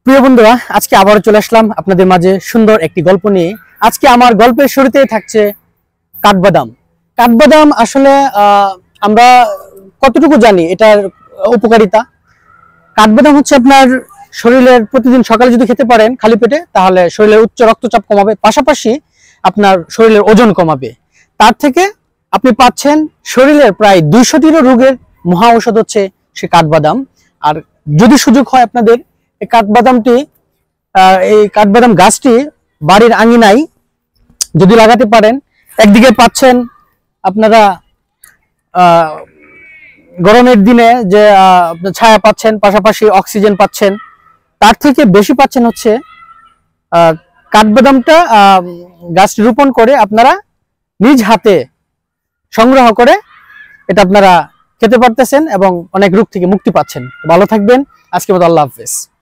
প্রিয় বন্ধুরা, আজকে আবারও চলে আসলাম আপনাদের মাঝে সুন্দর একটি গল্প নিয়ে। আজকে আমার গল্পের শুরুতেই থাকছে কাঠবাদাম। কাঠবাদাম আসলে আমরা কতটুকু জানি এটার উপকারিতা। কাঠবাদাম হচ্ছে আপনার শরীরের প্রতিদিন সকালে যদি খেতে পারেন খালি পেটে, তাহলে শরীরের উচ্চ রক্তচাপ কমাবে, পাশাপাশি আপনার শরীরের ওজন কমাবে। তার থেকে আপনি পাচ্ছেন শরীরের প্রায় 200টিরও রোগের মহা ঔষধ হচ্ছে সে কাঠবাদাম। আর যদি সুযোগ হয় আপনাদের এই কাঠবাদাম গাছটি বাড়ির আঙিনায় যদি লাগাতে পারেন, একদিকে পাচ্ছেন আপনারা গরমের দিনে যে ছায়া পাচ্ছেন, পাশাপাশি অক্সিজেন পাচ্ছেন। তার থেকে বেশি পাচ্ছেন হচ্ছে কাঠবাদামটা গাছটি রোপণ করে আপনারা নিজ হাতে সংগ্রহ করে এটা আপনারা খেতে পারতেছেন এবং অনেক রোগ থেকে মুক্তি পাচ্ছেন। ভালো থাকবেন, আজকে মতো আল্লাহ হাফেজ।